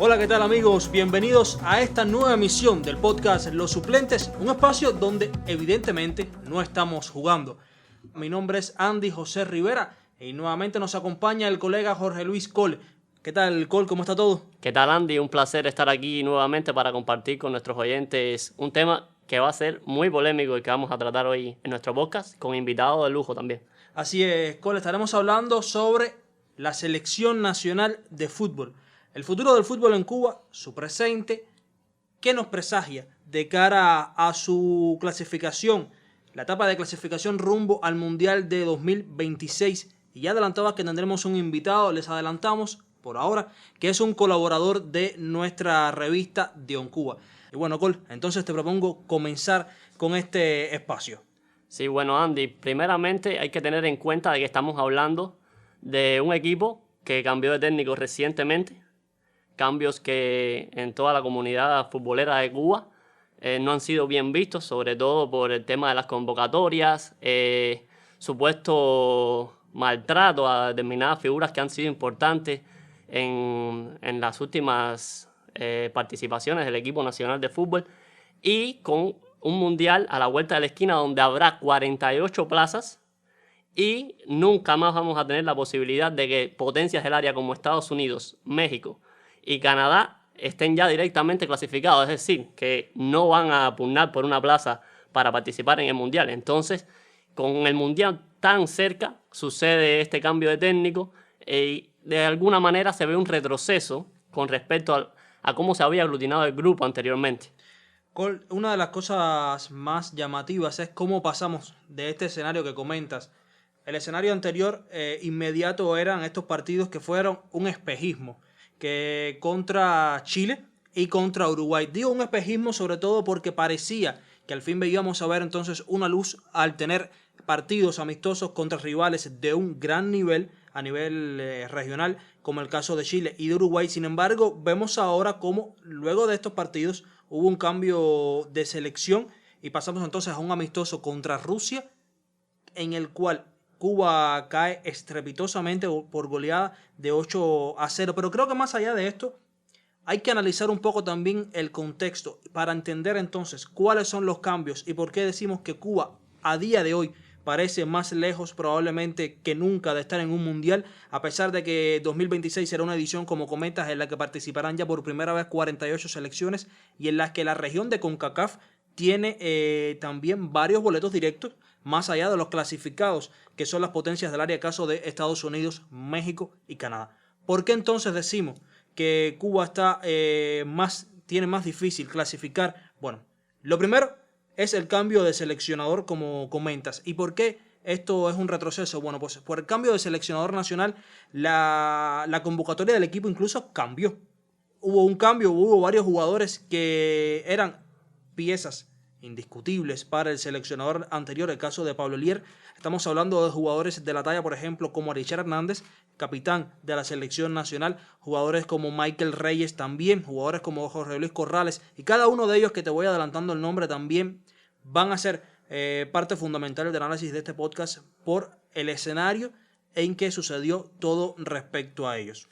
Hola, ¿qué tal amigos? Bienvenidos a esta nueva emisión del podcast Los Suplentes, un espacio donde evidentemente no estamos jugando. Mi nombre es Andy José Rivera y nuevamente nos acompaña el colega Jorge Luis Cole. ¿Qué tal, Cole? ¿Cómo está todo? ¿Qué tal, Andy? Un placer estar aquí nuevamente para compartir con nuestros oyentes un tema que va a ser muy polémico y que vamos a tratar hoy en nuestro podcast con invitados de lujo también. Así es, Cole, estaremos hablando sobre la selección nacional de fútbol. El futuro del fútbol en Cuba, su presente, ¿qué nos presagia de cara a su clasificación? La etapa de clasificación rumbo al Mundial de 2026. Y ya adelantaba que tendremos un invitado, les adelantamos por ahora, que es un colaborador de nuestra revista de OnCuba. Y bueno, Cole, entonces te propongo comenzar con este espacio. Sí, bueno, Andy, primeramente hay que tener en cuenta de que estamos hablando de un equipo que cambió de técnico recientemente, cambios que en toda la comunidad futbolera de Cuba no han sido bien vistos, sobre todo por el tema de las convocatorias, supuesto maltrato a determinadas figuras que han sido importantes en las últimas participaciones del equipo nacional de fútbol, y con un mundial a la vuelta de la esquina donde habrá 48 plazas y nunca más vamos a tener la posibilidad de que potencias del área como Estados Unidos, México y Canadá estén ya directamente clasificados, es decir, que no van a pugnar por una plaza para participar en el mundial. Entonces, con el mundial tan cerca, sucede este cambio de técnico y de alguna manera se ve un retroceso con respecto a cómo se había aglutinado el grupo anteriormente. Cole, una de las cosas más llamativas es cómo pasamos de este escenario que comentas. El escenario anterior inmediato eran estos partidos que fueron un espejismo, que contra Chile y contra Uruguay. Digo un espejismo sobre todo porque parecía que al fin veíamos a ver entonces una luz al tener partidos amistosos contra rivales de un gran nivel a nivel regional, como el caso de Chile y de Uruguay. Sin embargo, vemos ahora cómo luego de estos partidos hubo un cambio de selección y pasamos entonces a un amistoso contra Rusia, en el cual Cuba cae estrepitosamente por goleada de 8-0. Pero creo que más allá de esto, hay que analizar un poco también el contexto para entender entonces cuáles son los cambios y por qué decimos que Cuba a día de hoy parece más lejos probablemente que nunca de estar en un mundial, a pesar de que 2026 será una edición, como comentas, en la que participarán ya por primera vez 48 selecciones y en la que la región de CONCACAF tiene también varios boletos directos, más allá de los clasificados, que son las potencias del área, caso de Estados Unidos, México y Canadá. ¿Por qué entonces decimos que Cuba tiene más difícil clasificar? Bueno, lo primero es el cambio de seleccionador, como comentas. ¿Y por qué esto es un retroceso? Bueno, pues por el cambio de seleccionador nacional, la convocatoria del equipo incluso cambió. Hubo un cambio, hubo varios jugadores que eran piezas indiscutibles para el seleccionador anterior, el caso de Pablo Lier. Estamos hablando de jugadores de la talla, por ejemplo, como Richard Hernández, capitán de la selección nacional, jugadores como Michael Reyes también, jugadores como Jorge Luis Corrales, y cada uno de ellos, que te voy adelantando el nombre, también van a ser parte fundamental del análisis de este podcast por el escenario en que sucedió todo respecto a ellos.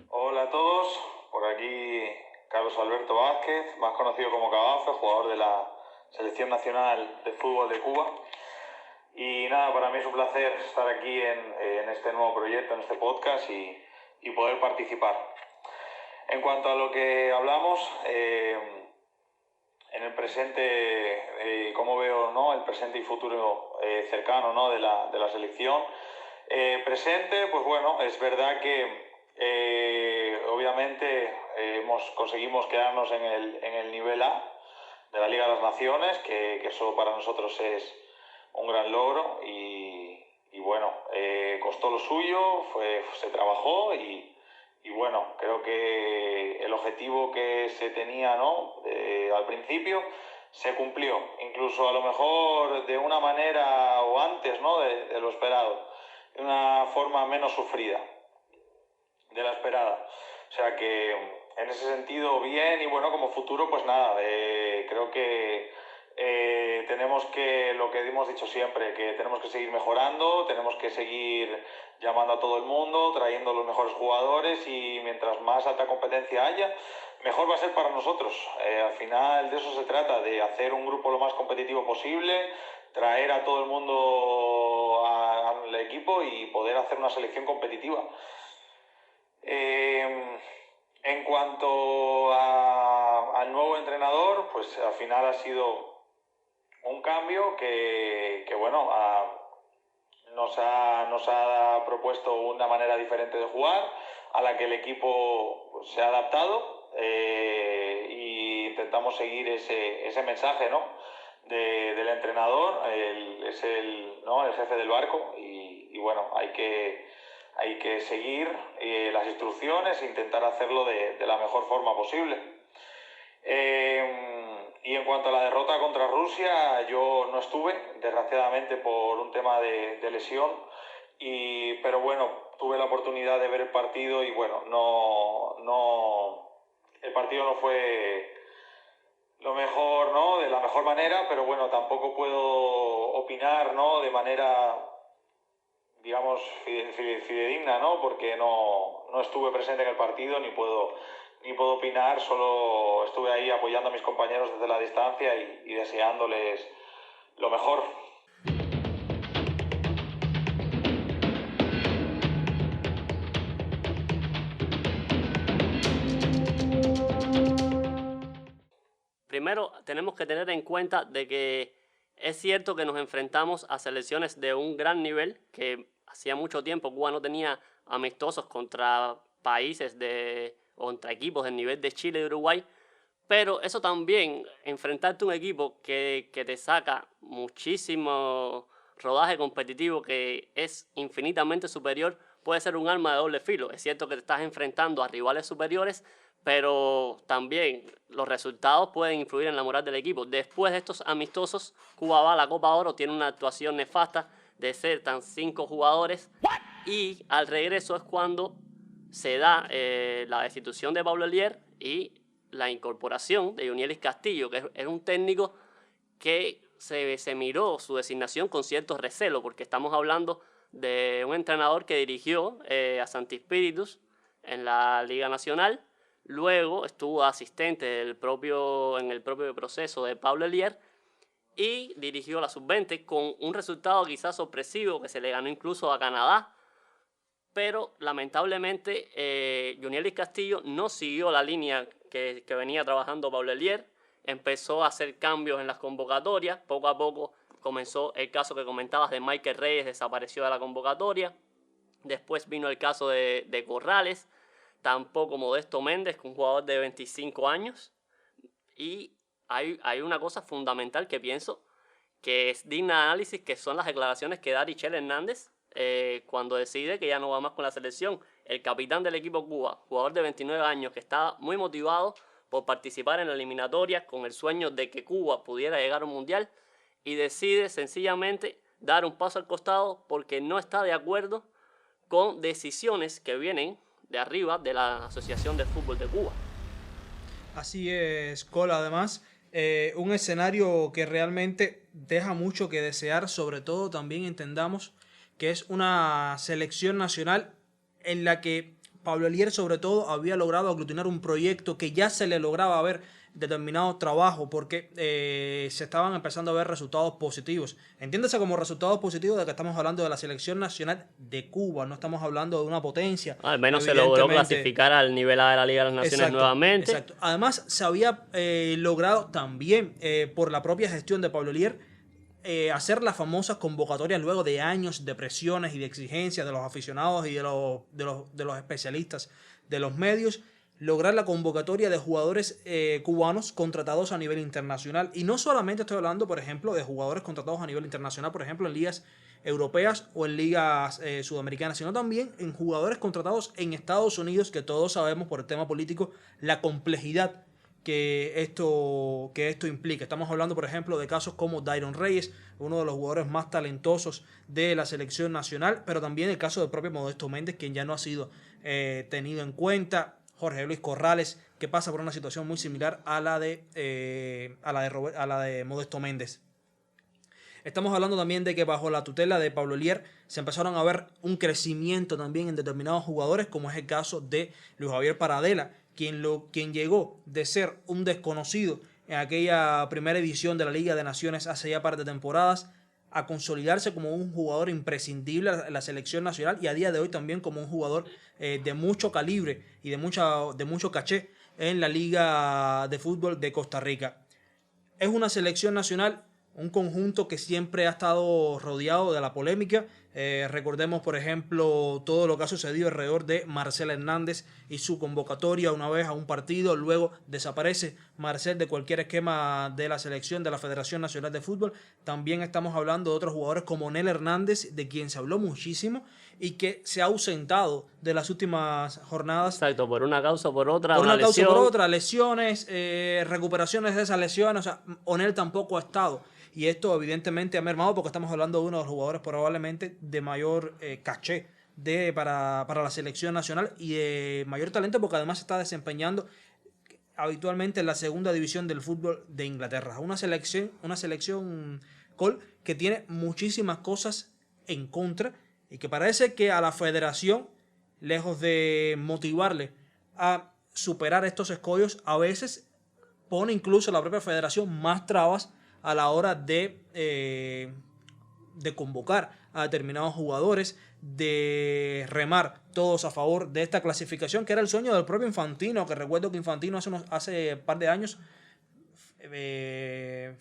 Hola a todos, por aquí Carlos Alberto Vázquez, más conocido como Cabafe, jugador de la Selección Nacional de Fútbol de Cuba. Y nada, para mí es un placer estar aquí en este nuevo proyecto, en este podcast y poder participar. En cuanto a lo que hablamos, en el presente, cómo veo, ¿no?, el presente y futuro cercano, ¿no?, de la selección. Presente, pues bueno, es verdad que obviamente conseguimos quedarnos en el nivel A de la Liga de las Naciones, que eso para nosotros es un gran logro y bueno, costó lo suyo, se trabajó y bueno, creo que el objetivo que se tenía, ¿no?, al principio se cumplió, incluso a lo mejor de una manera o antes, ¿no?, de lo esperado, de una forma menos sufrida de la esperada. O sea que en ese sentido bien, y bueno, como futuro pues nada, creo que tenemos que, lo que hemos dicho siempre, que tenemos que seguir mejorando, tenemos que seguir llamando a todo el mundo, trayendo los mejores jugadores, y mientras más alta competencia haya, mejor va a ser para nosotros. Al final de eso se trata, de hacer un grupo lo más competitivo posible, traer a todo el mundo al equipo y poder hacer una selección competitiva. En cuanto al nuevo entrenador, pues al final ha sido un cambio que bueno, nos ha propuesto una manera diferente de jugar, a la que el equipo se ha adaptado, y intentamos seguir ese mensaje, ¿no?, del entrenador. Es el jefe del barco, y bueno, hay que seguir las instrucciones e intentar hacerlo de la mejor forma posible. Y en cuanto a la derrota contra Rusia, yo no estuve, desgraciadamente, por un tema de lesión, pero bueno, tuve la oportunidad de ver el partido, y bueno, el partido no fue lo mejor, ¿no?, de la mejor manera, pero bueno, tampoco puedo opinar, ¿no?, de manera, digamos, fidedigna, ¿no?, porque no estuve presente en el partido, ni puedo opinar. Solo estuve ahí apoyando a mis compañeros desde la distancia y deseándoles lo mejor. Primero, tenemos que tener en cuenta de que es cierto que nos enfrentamos a selecciones de un gran nivel, que hacía mucho tiempo Cuba no tenía amistosos contra países o contra equipos del nivel de Chile y Uruguay, pero eso también, enfrentarte a un equipo que te saca muchísimo rodaje competitivo, que es infinitamente superior, puede ser un arma de doble filo. Es cierto que te estás enfrentando a rivales superiores, pero también los resultados pueden influir en la moral del equipo. Después de estos amistosos, Cuba va a la Copa Oro, tiene una actuación nefasta de ser tan 5 jugadores, y al regreso es cuando se da la destitución de Pablo Elier y la incorporación de Yonielis Castillo, que es un técnico que se miró su designación con cierto recelo, porque estamos hablando de un entrenador que dirigió a Santi Spíritus en la Liga Nacional. Luego estuvo asistente en el propio proceso de Pablo Elier, y dirigió la sub-20 con un resultado quizás sorpresivo, que se le ganó incluso a Canadá. Pero lamentablemente Yonielis Castillo no siguió la línea que venía trabajando Pablo Elier. Empezó a hacer cambios en las convocatorias. Poco a poco comenzó el caso que comentabas de Michael Reyes, desapareció de la convocatoria. Después vino el caso de Corrales. Tampoco Modesto Méndez, un jugador de 25 años. Y hay una cosa fundamental que pienso que es digna de análisis, que son las declaraciones que da Richel Hernández cuando decide que ya no va más con la selección. El capitán del equipo Cuba, jugador de 29 años, que estaba muy motivado por participar en la eliminatoria, con el sueño de que Cuba pudiera llegar a un mundial, y decide sencillamente dar un paso al costado porque no está de acuerdo con decisiones que vienen de arriba de la Asociación de Fútbol de Cuba. Así es, Cola. Además, un escenario que realmente deja mucho que desear. Sobre todo también entendamos que es una selección nacional en la que Pablo Elier sobre todo había logrado aglutinar un proyecto que ya se le lograba ver determinado trabajo, porque se estaban empezando a ver resultados positivos. Entiéndase como resultados positivos de que estamos hablando de la selección nacional de Cuba, no estamos hablando de una potencia. Al menos se logró clasificar al nivel A de la Liga de las Naciones. Exacto, nuevamente. Exacto. Además, se había logrado también por la propia gestión de Pablo Elier hacer las famosas convocatorias luego de años de presiones y de exigencias de los aficionados y de los especialistas de los medios, lograr la convocatoria de jugadores cubanos contratados a nivel internacional. Y no solamente estoy hablando, por ejemplo, de jugadores contratados a nivel internacional, por ejemplo, en ligas europeas o en ligas sudamericanas, sino también en jugadores contratados en Estados Unidos, que todos sabemos por el tema político la complejidad que esto implica. Estamos hablando, por ejemplo, de casos como Dairon Reyes, uno de los jugadores más talentosos de la selección nacional, pero también el caso del propio Modesto Méndez, quien ya no ha sido tenido en cuenta. Jorge Luis Corrales, que pasa por una situación muy similar a la de Modesto Méndez. Estamos hablando también de que bajo la tutela de Pablo Lier se empezaron a ver un crecimiento también en determinados jugadores, como es el caso de Luis Javier Paradela, quien llegó de ser un desconocido en aquella primera edición de la Liga de Naciones hace ya par de temporadas, a consolidarse como un jugador imprescindible en la selección nacional y a día de hoy también como un jugador de mucho calibre y de mucho caché en la Liga de Fútbol de Costa Rica. Es una selección nacional, un conjunto que siempre ha estado rodeado de la polémica. Recordemos, por ejemplo, todo lo que ha sucedido alrededor de Marcel Hernández y su convocatoria una vez a un partido. Luego desaparece Marcel de cualquier esquema de la selección de la Federación Nacional de Fútbol. También estamos hablando de otros jugadores como Nel Hernández, de quien se habló muchísimo y que se ha ausentado de las últimas jornadas. Exacto, por una causa o por otra. Por una causa lesión. o por otra, lesiones, recuperaciones de esas lesiones. O sea, Onel tampoco ha estado. Y esto evidentemente ha mermado porque estamos hablando de uno de los jugadores probablemente de mayor caché para la selección nacional y de mayor talento, porque además se está desempeñando habitualmente en la segunda división del fútbol de Inglaterra. Una selección Col, que tiene muchísimas cosas en contra y que parece que a la federación, lejos de motivarle a superar estos escollos, a veces pone incluso la propia federación más trabas a la hora de convocar a determinados jugadores, de remar todos a favor de esta clasificación, que era el sueño del propio Infantino, que recuerdo que Infantino hace un par de años,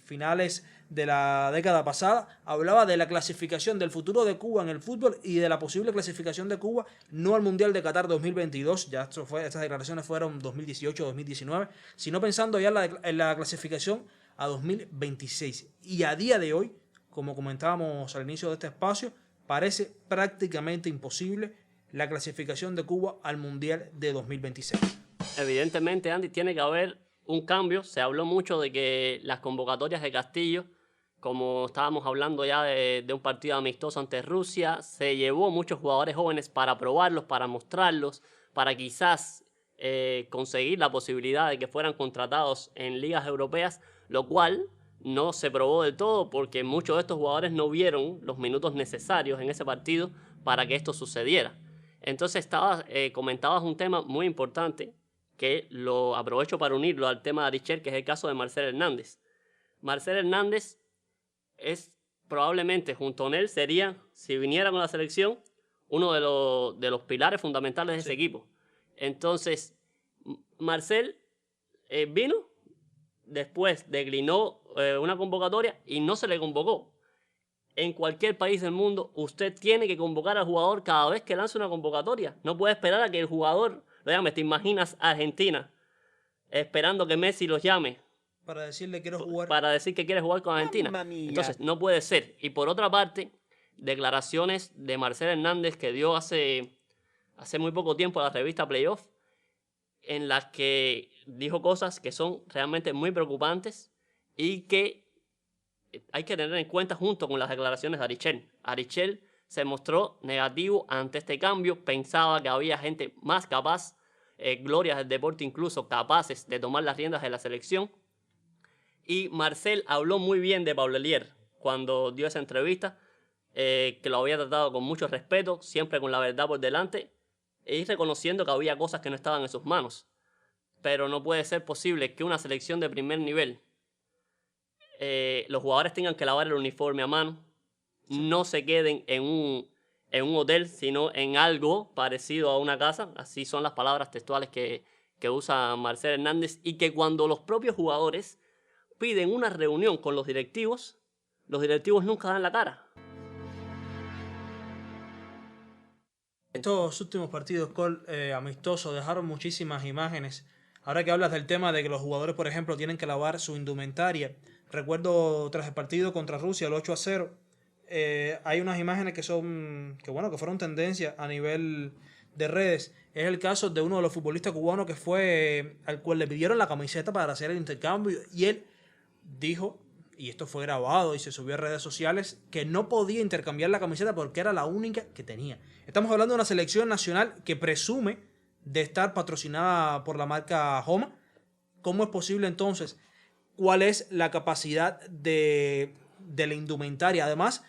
finales de la década pasada, hablaba de la clasificación del futuro de Cuba en el fútbol y de la posible clasificación de Cuba no al Mundial de Qatar 2022, ya estas declaraciones fueron 2018-2019, sino pensando ya en la clasificación a 2026. Y a día de hoy, como comentábamos al inicio de este espacio, parece prácticamente imposible la clasificación de Cuba al Mundial de 2026. Evidentemente, Andy, tiene que haber un cambio. Se habló mucho de que las convocatorias de Castillo, como estábamos hablando ya de un partido amistoso ante Rusia, se llevó muchos jugadores jóvenes para probarlos, para mostrarlos, para quizás conseguir la posibilidad de que fueran contratados en ligas europeas, lo cual no se probó del todo porque muchos de estos jugadores no vieron los minutos necesarios en ese partido para que esto sucediera. Entonces comentabas un tema muy importante que lo aprovecho para unirlo al tema de Arichel, que es el caso de Marcel Hernández. Marcel Hernández es probablemente, junto a él, sería, si viniera con la selección, uno de los pilares fundamentales de ese equipo. Entonces, Marcel vino, después declinó una convocatoria y no se le convocó. En cualquier país del mundo, usted tiene que convocar al jugador cada vez que lance una convocatoria. No puede esperar a que el jugador lo llame. ¿Te imaginas a Argentina esperando que Messi los llame? Para decirle quiero jugar. Para decir que quiere jugar con Argentina. Entonces, no puede ser. Y por otra parte, declaraciones de Marcel Hernández que dio hace muy poco tiempo a la revista Playoff, en las que dijo cosas que son realmente muy preocupantes y que hay que tener en cuenta junto con las declaraciones de Arichel. Arichel se mostró negativo ante este cambio, pensaba que había gente más capaz, glorias del deporte incluso, capaces de tomar las riendas de la selección. Y Marcel habló muy bien de Pablo Lier cuando dio esa entrevista, que lo había tratado con mucho respeto, siempre con la verdad por delante, y reconociendo que había cosas que no estaban en sus manos. Pero no puede ser posible que una selección de primer nivel, los jugadores tengan que lavar el uniforme a mano, no se queden en un hotel, sino en algo parecido a una casa. Así son las palabras textuales que usa Marcel Hernández, y que cuando los propios jugadores piden una reunión con los directivos nunca dan la cara. Estos últimos partidos amistosos dejaron muchísimas imágenes. Ahora que hablas del tema de que los jugadores, por ejemplo, tienen que lavar su indumentaria, recuerdo tras el partido contra Rusia, el 8-0, hay unas imágenes que fueron tendencia a nivel de redes. Es el caso de uno de los futbolistas cubanos al cual le pidieron la camiseta para hacer el intercambio, y él dijo, y esto fue grabado y se subió a redes sociales, que no podía intercambiar la camiseta porque era la única que tenía. Estamos hablando de una selección nacional que presume de estar patrocinada por la marca Homa. ¿Cómo es posible entonces? ¿Cuál es la capacidad de de la indumentaria. Además,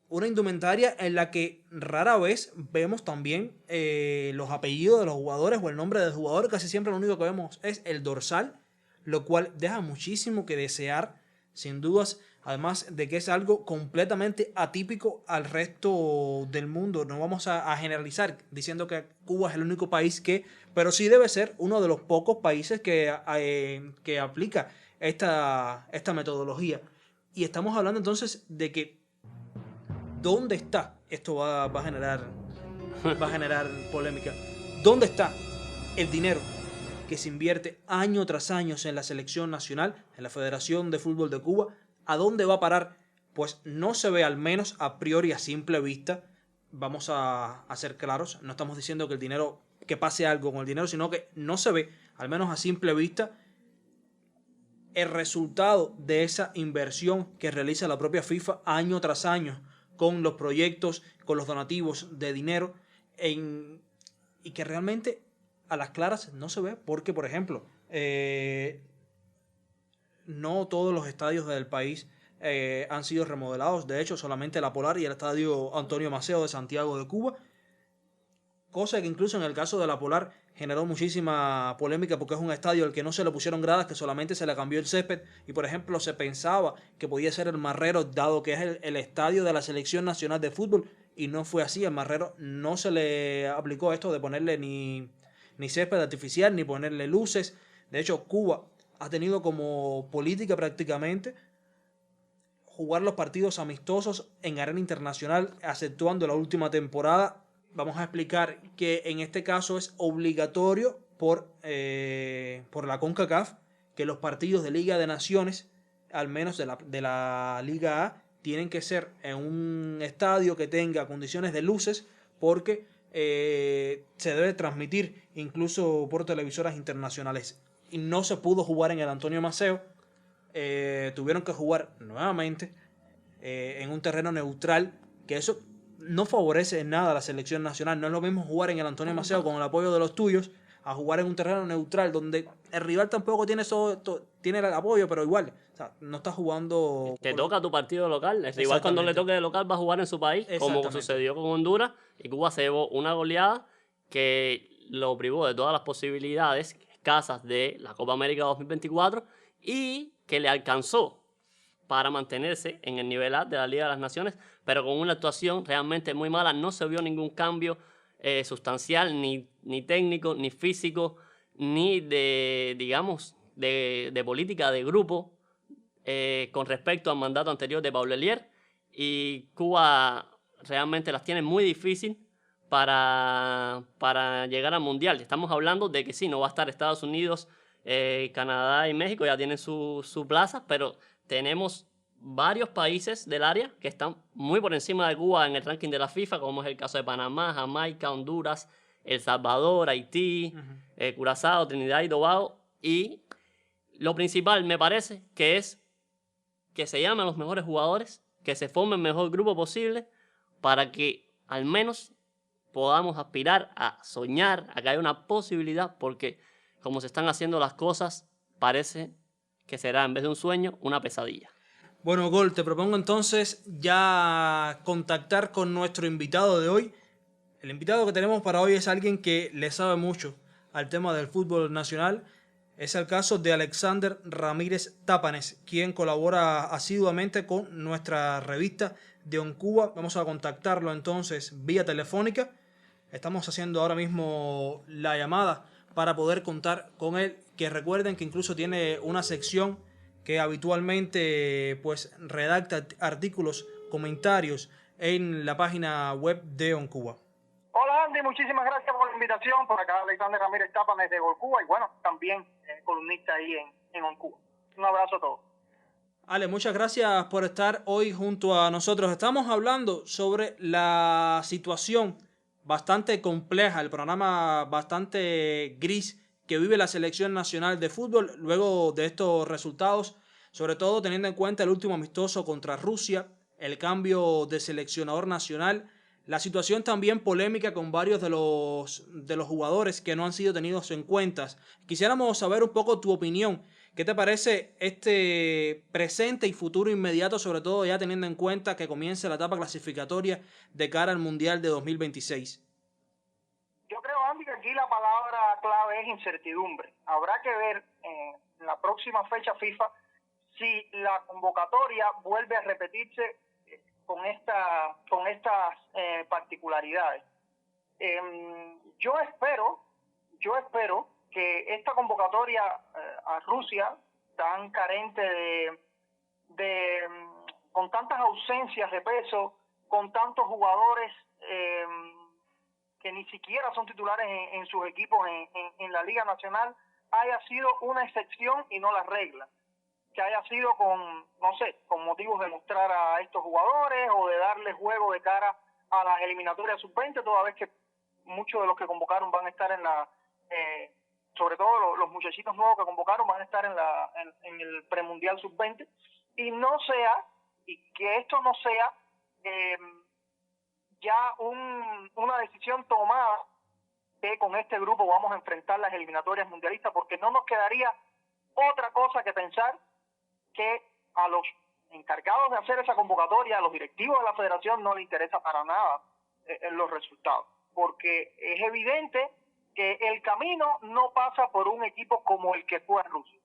una indumentaria en la que rara vez vemos también los apellidos de los jugadores o el nombre del jugador. Casi siempre lo único que vemos es el dorsal, lo cual deja muchísimo que desear, sin dudas. Además de que es algo completamente atípico al resto del mundo. No vamos a generalizar diciendo que Cuba es el único país que, pero sí debe ser uno de los pocos países que aplica esta metodología. Y estamos hablando entonces de que ¿dónde está? Esto va a generar polémica. ¿Dónde está el dinero que se invierte año tras año en la selección nacional, en la Federación de Fútbol de Cuba? ¿A dónde va a parar? Pues no se ve, al menos a priori, a simple vista. Vamos a ser claros. No estamos diciendo que el dinero, que pase algo con el dinero, sino que no se ve, al menos a simple vista, el resultado de esa inversión que realiza la propia FIFA año tras año con los proyectos, con los donativos de dinero, y que realmente a las claras no se ve porque, por ejemplo, no todos los estadios del país han sido remodelados. De hecho, solamente la Polar y el estadio Antonio Maceo de Santiago de Cuba. Cosa que incluso en el caso de la Polar generó muchísima polémica porque es un estadio al que no se le pusieron gradas, que solamente se le cambió el césped. Y por ejemplo se pensaba que podía ser el Marrero, dado que es el estadio de la Selección Nacional de Fútbol. Y no fue así. El Marrero no se le aplicó esto de ponerle ni césped artificial, ni ponerle luces. De hecho, Cuba ha tenido como política prácticamente jugar los partidos amistosos en arena internacional, exceptuando la última temporada. Vamos a explicar que en este caso es obligatorio por la CONCACAF que los partidos de Liga de Naciones, al menos de la Liga A, tienen que ser en un estadio que tenga condiciones de luces, porque se debe transmitir incluso por televisoras internacionales. Y no se pudo jugar en el Antonio Maceo. Tuvieron que jugar nuevamente en un terreno neutral, que eso no favorece en nada a la selección nacional. No es lo mismo jugar en el Antonio Maceo con el apoyo de los tuyos a jugar en un terreno neutral donde el rival tampoco tiene tiene el apoyo, pero igual, o sea, no está jugando. Te toca tu partido local. El rival, cuando le toque de local, va a jugar en su país, como sucedió con Honduras, y Cuba se llevó una goleada que lo privó de todas las posibilidades escasas de la Copa América 2024 y que le alcanzó para mantenerse en el nivel A de la Liga de las Naciones, pero con una actuación realmente muy mala. No se vio ningún cambio sustancial, ni técnico, ni físico, ni de, digamos, de política de grupo con respecto al mandato anterior de Paul Lelier. Y Cuba realmente las tiene muy difícil para llegar al Mundial. Estamos hablando de que sí, no va a estar Estados Unidos, Canadá y México, ya tienen su plaza, pero tenemos varios países del área que están muy por encima de Cuba en el ranking de la FIFA, como es el caso de Panamá, Jamaica, Honduras, El Salvador, Haití, Curazao, Trinidad y Tobago. Y lo principal, me parece, que es que se llamen los mejores jugadores, que se forme el mejor grupo posible, para que al menos podamos aspirar a soñar, a que haya una posibilidad, porque como se están haciendo las cosas, parece que será, en vez de un sueño, una pesadilla. Bueno, Gol, te propongo entonces ya contactar con nuestro invitado de hoy. El invitado que tenemos para hoy es alguien que le sabe mucho al tema del fútbol nacional. Es el caso de Alexander Ramírez Tápanes, quien colabora asiduamente con nuestra revista de OnCuba. Vamos a contactarlo entonces vía telefónica. Estamos haciendo ahora mismo la llamada para poder contar con él, que recuerden que incluso tiene una sección que habitualmente pues redacta artículos, comentarios en la página web de OnCuba. Hola Andy, muchísimas gracias por la invitación. Por acá Alexander Ramírez Tápanes de OnCuba y bueno, también columnista ahí en OnCuba. Un abrazo a todos. Ale, muchas gracias por estar hoy junto a nosotros. Estamos hablando sobre la situación bastante compleja, el programa bastante gris que vive la selección nacional de fútbol luego de estos resultados, sobre todo teniendo en cuenta el último amistoso contra Rusia, el cambio de seleccionador nacional, la situación también polémica con varios de los jugadores que no han sido tenidos en cuenta. Quisiéramos saber un poco tu opinión ¿Qué te parece este presente y futuro inmediato, sobre todo ya teniendo en cuenta que comienza la etapa clasificatoria de cara al Mundial de 2026? Yo creo, Andy, que aquí la palabra clave es incertidumbre. Habrá que ver en la próxima fecha FIFA si la convocatoria vuelve a repetirse con estas particularidades. Yo espero que esta convocatoria a Rusia, tan carente con tantas ausencias de peso, con tantos jugadores que ni siquiera son titulares en sus equipos en la Liga Nacional, haya sido una excepción y no la regla. Que haya sido con motivos de mostrar a estos jugadores o de darles juego de cara a las eliminatorias sub-20, toda vez que muchos de los que convocaron van a estar sobre todo los muchachitos nuevos que convocaron van a estar en el premundial sub-20, y que esto no sea ya una decisión tomada que con este grupo vamos a enfrentar las eliminatorias mundialistas, porque no nos quedaría otra cosa que pensar que a los encargados de hacer esa convocatoria, a los directivos de la federación, no les interesa para nada los resultados, porque es evidente que el camino no pasa por un equipo como el que fue en Rusia.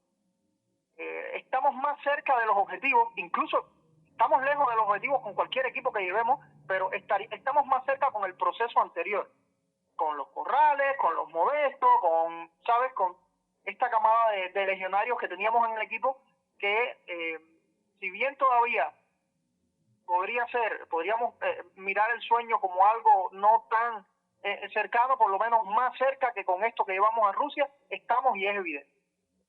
Estamos más cerca de los objetivos, incluso estamos lejos de los objetivos con cualquier equipo que llevemos, pero estamos más cerca con el proceso anterior, con los Corrales, con los Modestos, con esta camada de legionarios que teníamos en el equipo, que si bien todavía podríamos mirar el sueño como algo no tan cercano, por lo menos más cerca que con esto que llevamos a Rusia, estamos, y es evidente.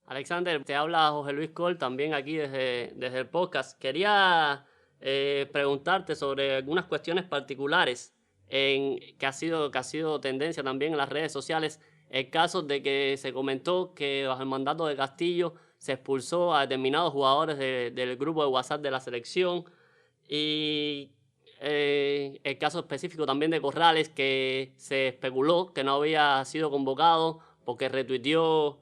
Alexander, te habla José Luis Col, también aquí desde el podcast. Quería preguntarte sobre algunas cuestiones particulares que ha sido tendencia también en las redes sociales. El caso de que se comentó que bajo el mandato de Castillo se expulsó a determinados jugadores del grupo de WhatsApp de la selección, y el caso específico también de Corrales, que se especuló que no había sido convocado porque retuiteó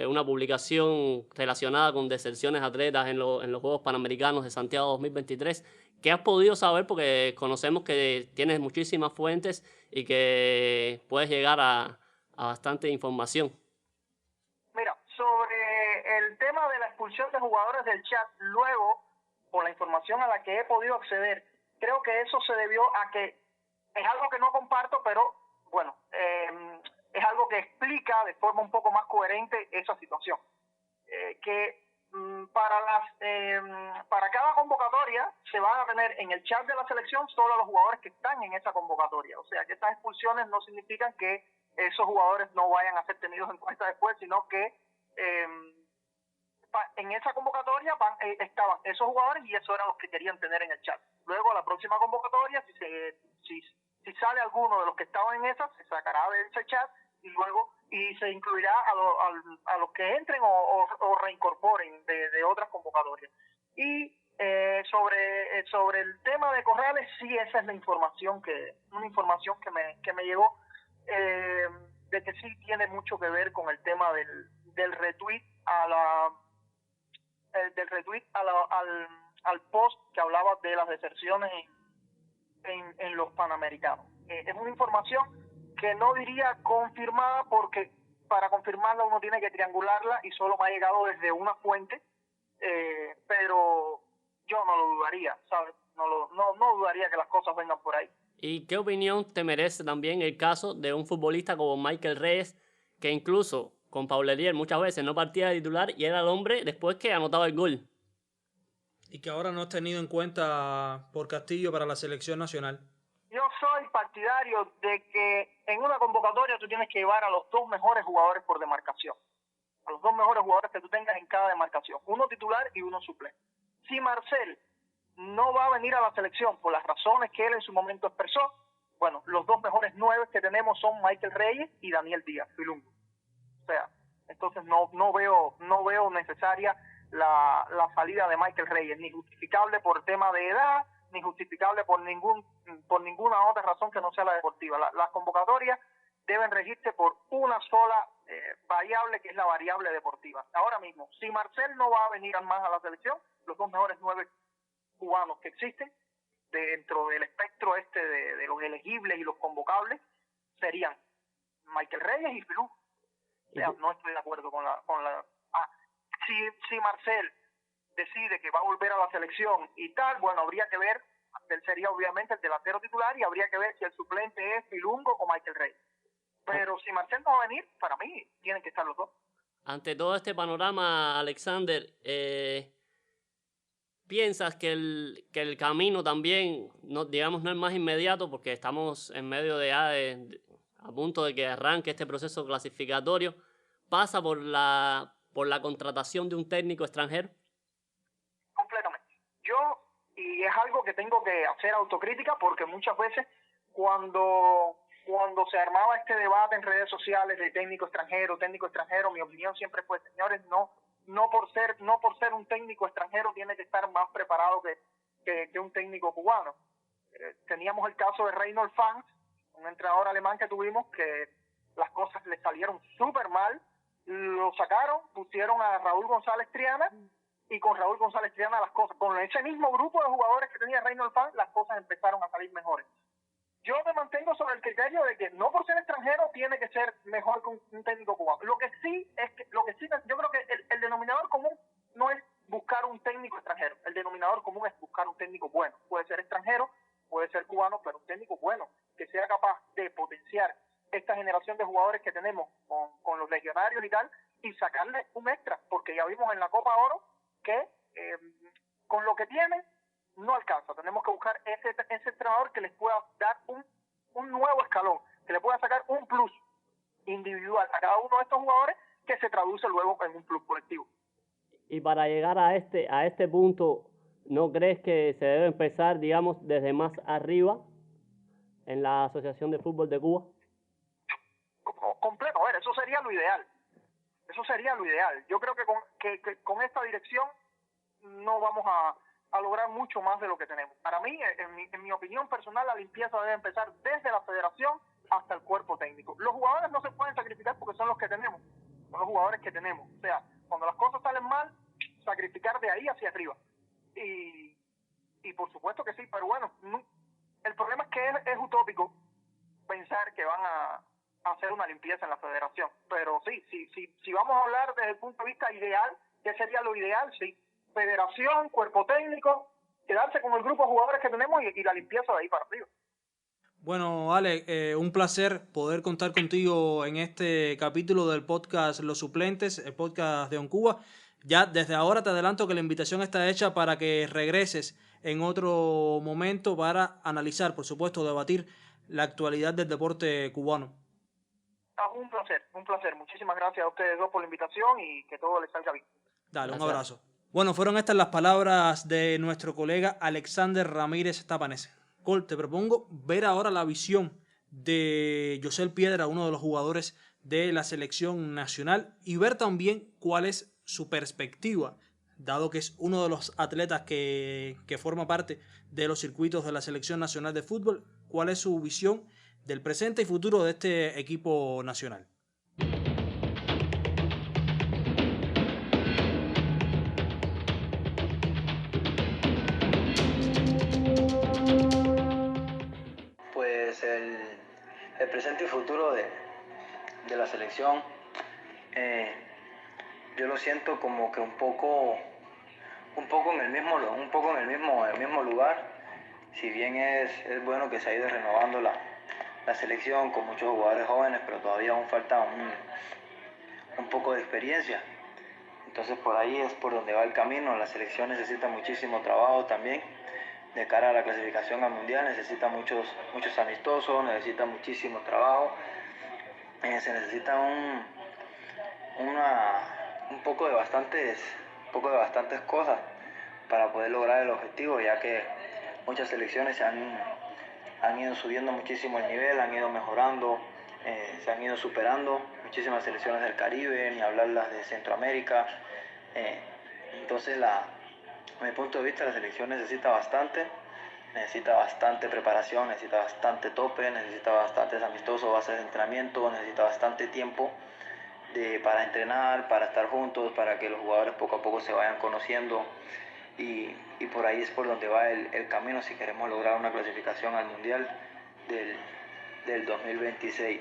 una publicación relacionada con deserciones atletas en los Juegos Panamericanos de Santiago 2023. ¿Qué has podido saber? Porque conocemos que tienes muchísimas fuentes y que puedes llegar a bastante información. Mira, sobre el tema de la expulsión de jugadores del chat, luego, por la información a la que he podido acceder, creo que eso se debió a que es algo que no comparto, pero bueno, es algo que explica de forma un poco más coherente esa situación. Para cada convocatoria se van a tener en el chat de la selección solo los jugadores que están en esa convocatoria. O sea, que estas expulsiones no significan que esos jugadores no vayan a ser tenidos en cuenta después, sino que en esa convocatoria estaban esos jugadores y esos eran los que querían tener en el chat. Luego, a la próxima convocatoria, si sale alguno de los que estaban en esa, se sacará de ese chat y se incluirá a los que entren o reincorporen de otras convocatorias. Y sobre el tema de Corrales, sí, esa es una información que me llegó, de que sí tiene mucho que ver con el tema del retweet al post que hablaba de las deserciones en los Panamericanos. Es una información que no diría confirmada, porque para confirmarla uno tiene que triangularla y solo me ha llegado desde una fuente, pero yo no lo dudaría, ¿sabes? No dudaría que las cosas vengan por ahí. ¿Y qué opinión te merece también el caso de un futbolista como Michael Reyes, que incluso con Paul Lerier muchas veces no partía de titular y era el hombre después que anotaba el gol? Y que ahora no es tenido en cuenta por Castillo para la selección nacional. Yo soy partidario de que en una convocatoria tú tienes que llevar a los dos mejores jugadores por demarcación. A los dos mejores jugadores que tú tengas en cada demarcación. Uno titular y uno suplente. Si Marcel no va a venir a la selección por las razones que él en su momento expresó, bueno, los dos mejores 9 que tenemos son Michael Reyes y Daniel Díaz, Filungo. O sea, entonces no veo necesaria la salida de Michael Reyes, ni justificable por tema de edad, ni justificable por ninguna otra razón que no sea la deportiva. Las convocatorias deben regirse por una sola variable, que es la variable deportiva. Ahora mismo, si Marcel no va a venir más a la selección, los dos mejores 9 cubanos que existen dentro del espectro de los elegibles y los convocables serían Michael Reyes y Filú. O sea, no estoy de acuerdo con la si Marcel decide que va a volver a la selección y tal, bueno, habría que ver, él sería obviamente el delantero titular y habría que ver si el suplente es Filungo o Michael Reyes. Pero si Marcel no va a venir, para mí tienen que estar los dos. Ante todo este panorama, Alexander, ¿piensas que el camino también, no, digamos, no es más inmediato porque estamos en medio a punto de que arranque este proceso clasificatorio, pasa por la contratación de un técnico extranjero? Completamente. Y es algo que tengo que hacer autocrítica, porque muchas veces cuando se armaba este debate en redes sociales de técnico extranjero, mi opinión siempre fue, señores, no por ser un técnico extranjero tiene que estar más preparado que un técnico cubano. Teníamos el caso de Reinhold Fanz, un entrenador alemán que tuvimos, que las cosas le salieron súper mal, lo sacaron, pusieron a Raúl González Triana, y con Raúl González Triana las cosas, con ese mismo grupo de jugadores que tenía Reinhold Fanz, las cosas empezaron a salir mejores. Yo me mantengo sobre el criterio de que no por ser extranjero tiene que ser mejor que un técnico cubano. Yo creo que el denominador común no es buscar un técnico extranjero. El denominador común es buscar un técnico bueno. Puede ser extranjero, puede ser cubano, pero un técnico bueno que sea capaz de potenciar esta generación de jugadores que tenemos con los legionarios y tal, y sacarle un extra, porque ya vimos en la Copa Oro que con lo que tienen no alcanza. Tenemos que buscar ese entrenador que les pueda dar un nuevo escalón, que le pueda sacar un plus individual a cada uno de estos jugadores, que se traduce luego en un plus colectivo. Y para llegar a este punto, ¿no crees que se debe empezar, digamos, desde más arriba en la Asociación de Fútbol de Cuba? Completo, a ver, eso sería lo ideal. Yo creo que con esta dirección no vamos a lograr mucho más de lo que tenemos. Para mí, en mi opinión personal, la limpieza debe empezar desde la federación hasta el cuerpo técnico. Los jugadores no se pueden sacrificar porque son los que tenemos, son los jugadores que tenemos. O sea, cuando las cosas salen mal, sacrificar de ahí hacia arriba. Y por supuesto que sí, pero bueno, el problema es que es utópico pensar que van a hacer una limpieza en la federación. Pero sí, si vamos a hablar desde el punto de vista ideal, ¿qué sería lo ideal? Sí, federación, cuerpo técnico, quedarse con el grupo de jugadores que tenemos y la limpieza de ahí para arriba. Bueno, Ale, un placer poder contar contigo en este capítulo del podcast Los Suplentes, el podcast de OnCuba. Ya desde ahora te adelanto que la invitación está hecha para que regreses en otro momento para analizar, por supuesto, debatir la actualidad del deporte cubano. Un placer. Muchísimas gracias a ustedes dos por la invitación y que todo les salga bien. Dale, Gracias. un abrazo. Bueno, fueron estas las palabras de nuestro colega Alexander Ramírez Tapanese. Col, te propongo ver ahora la visión de Yosel Piedra, uno de los jugadores de la selección nacional, y ver también cuál es su perspectiva, dado que es uno de los atletas que forma parte de los circuitos de la selección nacional de fútbol, cuál es su visión del presente y futuro de este equipo nacional. Pues el presente y futuro de la selección, yo lo siento como que un poco en el mismo lugar. Si bien es bueno que se ha ido renovando la selección con muchos jugadores jóvenes, pero todavía aún falta un poco de experiencia. Entonces por ahí es por donde va el camino. La selección necesita muchísimo trabajo también de cara a la clasificación al mundial, necesita muchos amistosos, necesita muchísimo trabajo, se necesita un poco de bastantes cosas para poder lograr el objetivo, ya que muchas selecciones han ido subiendo muchísimo el nivel, han ido mejorando, se han ido superando, muchísimas selecciones del Caribe, ni hablar las de Centroamérica. Entonces, a mi punto de vista, la selección necesita bastante necesita bastante preparación, necesita bastante tope, necesita bastantes amistosos, bases de entrenamiento, necesita bastante tiempo para entrenar, para estar juntos, para que los jugadores poco a poco se vayan conociendo y por ahí es por donde va el camino si queremos lograr una clasificación al Mundial del 2026.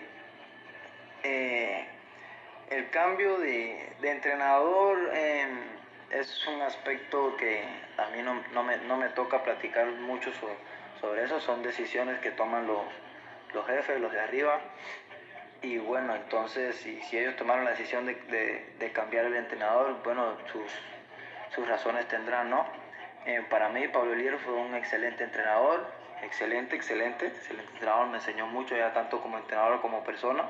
El cambio de entrenador es un aspecto que a mí no me toca platicar mucho sobre eso, son decisiones que toman los jefes, los de arriba. Y bueno, entonces si ellos tomaron la decisión de cambiar el entrenador, bueno, sus razones tendrán, ¿no? Para mí Pablo Eliero fue un excelente entrenador, excelente entrenador, me enseñó mucho ya tanto como entrenador como persona.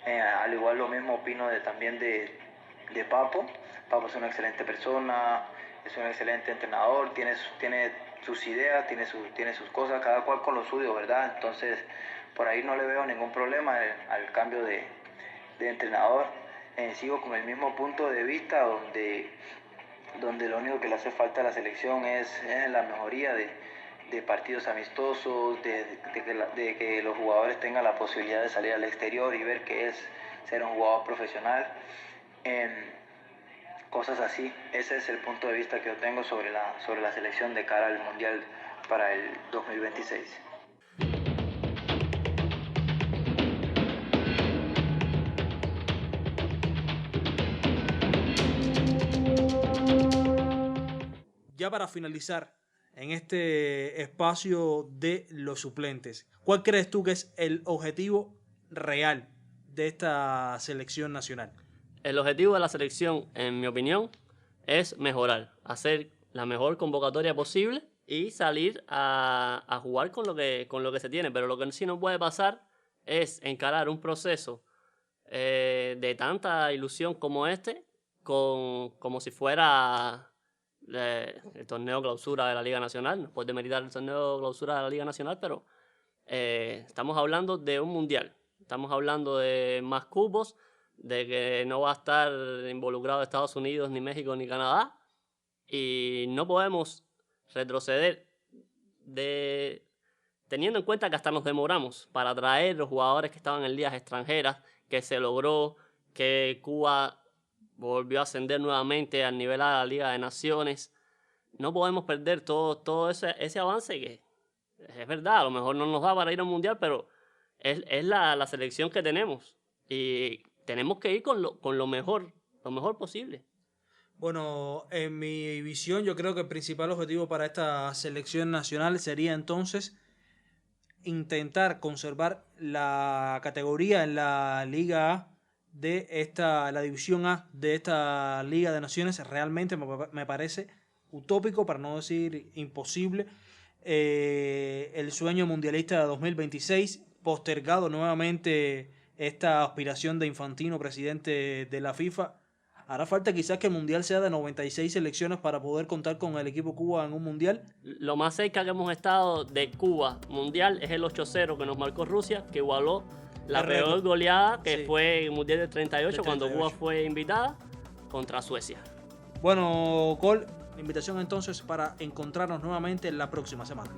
Al igual lo mismo opino también de Papo. Papo es una excelente persona, es un excelente entrenador, tiene sus ideas, tiene sus cosas, cada cual con lo suyo, ¿verdad? Entonces por ahí no le veo ningún problema al cambio de entrenador. Sigo con el mismo punto de vista donde lo único que le hace falta a la selección es la mejoría de partidos amistosos, de que los jugadores tengan la posibilidad de salir al exterior y ver qué es ser un jugador profesional. Cosas así. Ese es el punto de vista que yo tengo sobre la selección de cara al Mundial para el 2026. Ya para finalizar, en este espacio de los suplentes, ¿cuál crees tú que es el objetivo real de esta selección nacional? El objetivo de la selección, en mi opinión, es mejorar, hacer la mejor convocatoria posible y salir a jugar con lo que se tiene. Pero lo que sí no puede pasar es encarar un proceso de tanta ilusión como este, como si fuera el torneo clausura de la Liga Nacional. No puede demeritar el torneo clausura de la Liga Nacional, pero estamos hablando de un mundial. Estamos hablando de más cupos, de que no va a estar involucrado Estados Unidos, ni México, ni Canadá. Y no podemos retroceder teniendo en cuenta que hasta nos demoramos para traer los jugadores que estaban en ligas extranjeras, que se logró que Cuba volvió a ascender nuevamente al nivel de la Liga de Naciones. No podemos perder todo ese avance que es verdad, a lo mejor no nos da para ir al Mundial, pero es la selección que tenemos y tenemos que ir con lo mejor posible. Bueno, en mi visión yo creo que el principal objetivo para esta selección nacional sería entonces intentar conservar la categoría en la Liga A la División A de esta Liga de Naciones. Realmente me parece utópico, para no decir imposible, el sueño mundialista de 2026, postergado nuevamente esta aspiración de Infantino, presidente de la FIFA. Hará falta quizás que el mundial sea de 96 selecciones para poder contar con el equipo Cuba en un mundial. Lo más cerca que hemos estado de Cuba mundial es el 8-0 que nos marcó Rusia, que igualó la peor goleada que sí, fue el mundial del 38 cuando Cuba fue invitada contra Suecia. Bueno, Cole, la invitación entonces para encontrarnos nuevamente la próxima semana.